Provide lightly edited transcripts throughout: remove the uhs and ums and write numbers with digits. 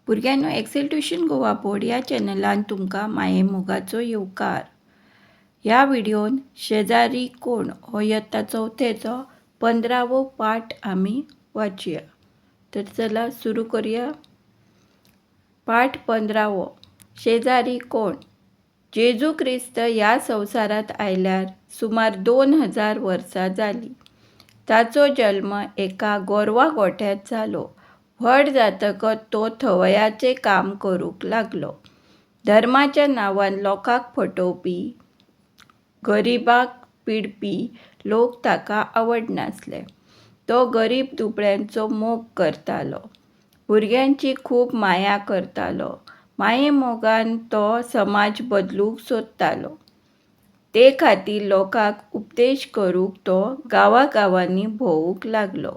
भुरग्यांनो, Excel tuition Goa बोर्ड ह्या चॅनलान तुमकां माये मोगाचो येवकार. ह्या व्हिडिओन शेजारी कोण हो इयत्ता चौथेचो 15वो पाठ आमी वाचूया. तर चला सुरू करूया. पाठ 15वो. शेजारी कोण. जेजू ख्रिस्त ह्या संवसारांत आयल्यार सुमार 2000 वर्सां जालीं. ताचो जल्म एका गोरवा गोठ्यांत जालो. व्हड जातकच तो थवयाचें काम करूंक लागलो. धर्माच्या नांवान लोकांक फटोवपी, गरिबांक पिडपी लोक ताका आवडनासले. तो गरीब दुबळ्यांचो मोग करतालो. भुरग्यांची खूब माया करतालो. माये मोगान तो समाज बदलूंक सोदतालो. ते खातीर लोकांक उपदेश करूंक तो गांवांनी भोंवूंक लागलो.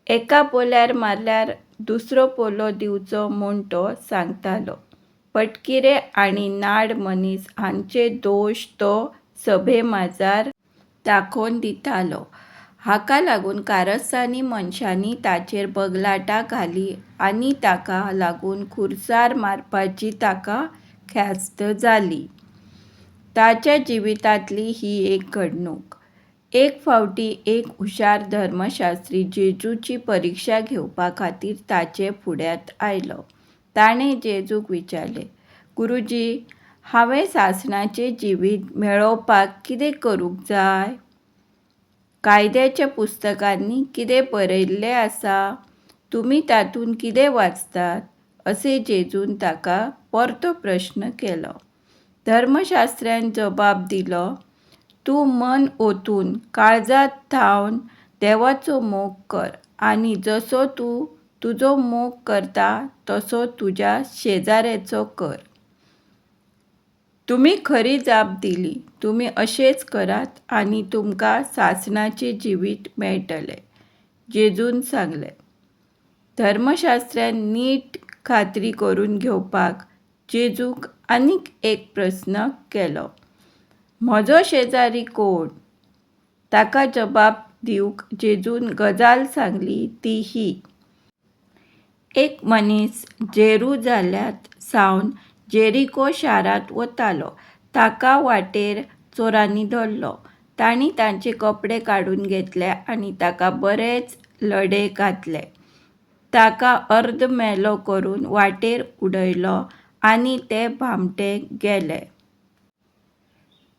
एका पोल्यार मारल्यार दुसरो पोलो दिवचो म्हूण तो सांगतालो. पटकिरे आनी नाड मनीस हांचे दोश तो सभेमाजार दाखोवन दितालो. हाका लागून कारस्थानी मनशांनी ताचेर बगलाटां घालीं आनी ताका लागून खुर्सार मारपाची ताका ख्यास्त जाली. ताच्या जिवितांतली ही एक घडणूक. एक फावटी एक हुशार धर्मशास्त्री जेजूची परिक्षा घेवपा खातीर ताचे फुड्यांत आयलो. ताणें जेजूक विचारलें, गुरूजी, हांवें सासणाचें जिवीत मेळोवपाक कितें करूंक जाय? कायद्याच्या पुस्तकांनी कितें बरयल्लें आसा? तुमी तातूंत कितें वाचतात? अशें जेजून ताका परतो प्रश्न केलो. धर्मशास्त्र्यान जबाब दिलो, तूं मन ओतून काळजांत थावन देवाचो मोग कर आनी जसो तूं तुजो मोग करता तसो तुज्या शेजाऱ्याचो कर. तुमी खरी जाप दिली. तुमी अशेंच करात आनी तुमकां सासणाचें जिवीत मेळटलें, जेजून सांगलें. धर्मशास्त्र्यान नीट खात्री करून घेवपाक जेजूक आनीक एक प्रस्न केलो. म्हजो शेजारी कोण? ताका जबाब दिवंक जेजून गजाल सांगली ती ही. एक मनीस जेरुजाल्यांत सावन जेरिको शारांत वतालो. ताका वाटेर चोरांनी धरलो. तांणी तांचे कपडे काडून घेतले आनी ताका बरेच लडे घातले. ताका अर्द मेलो करून वाटेर उडयलो आनी ते भामटे गेले.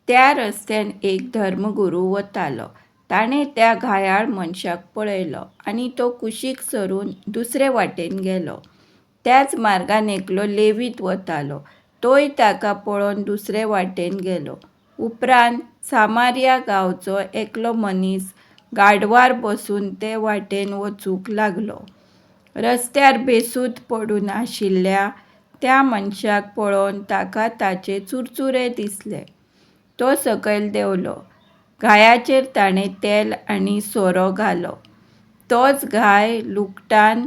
त्या रस्त्यान एक धर्मगुरू वतालो. ताणें त्या घायाळ मनशाक पळयलो आनी तो कुशीक सरून दुसरे वाटेन गेलो. त्याच मार्गान एकलो लेवीत वतालो. तोय ताका पळोवन दुसरे वाटेन गेलो. उपरांत सामारिया गांवचो एकलो मनीस गाडवार बसून ते वाटेन वचूंक लागलो. रस्त्यार बेसूद पडून आशिल्ल्या त्या मनशाक पळोवन ताका ताचे चुरचुरे दिसले. तो सकयल देंवलो. घायाचेर ताणें तेल आनी सोरो घालो. तोच घाय लुगटान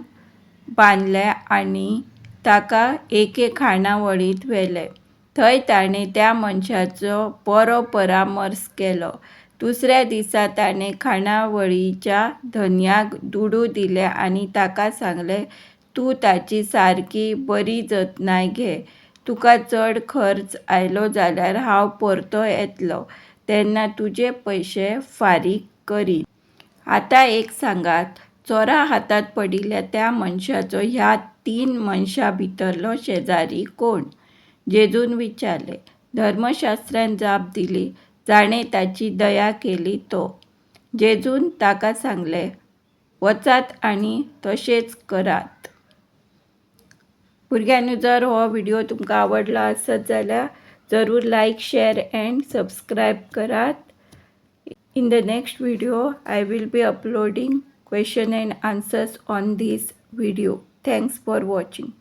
बांदले आनी ताका एके खाणावळींत व्हेलें. थंय ताणें त्या मनशाचो बरो परामर्श केलो. दुसऱ्या दिसा ताणें खाणावळीच्या धन्याक दुडू दिले आनी ताका सांगलें, तूं ताची सारकी बरी जतनाय घे. तुका चड खर्च आयलो जाल्यार हांव परतो येतलों तेन्ना तुजे पयशे फारीक करीन. आतां एक सांगात, चोरा हातांत पडिल्ल्या त्या मनशाचो ह्या 3 मनशां भितरलो शेजारी कोण? जेजून विचारलें. धर्मशास्त्रान जाप दिली, जाणें ताची दया केली तो. जेजून ताका सांगलें, वचात आनी तशेंच करात. भुरग्यांनो, जर हो व्हिडिओ तुमकां आवडलो आसत जाल्यार जरूर like, share and subscribe Karat. In the next video, I will be uploading question and answers on this video. Thanks for watching.